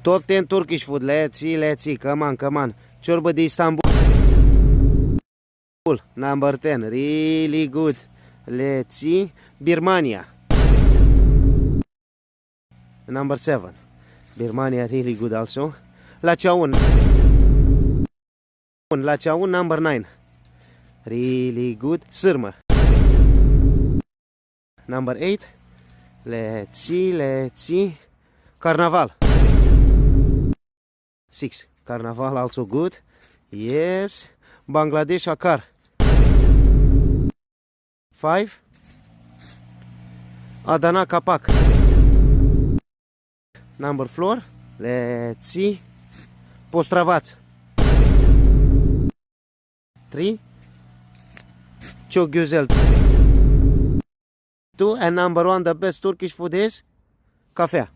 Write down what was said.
Top 10 Turkish food. Let's see. Come on. Ciorbă de Istanbul. Number 10. Really good. Let's see. Birmania. Number 7. Birmania, really good also. Lachaun. Number 9. Really good. Sârmă. Number 8. Let's see. Carnaval. 6. Carnaval also good. Yes. Bangladesh Akar. 5. Adana Kapak. Number 4. Let's see. Postravaț. 3. Çok güzel. 2. And number 1, the best Turkish food is cafea.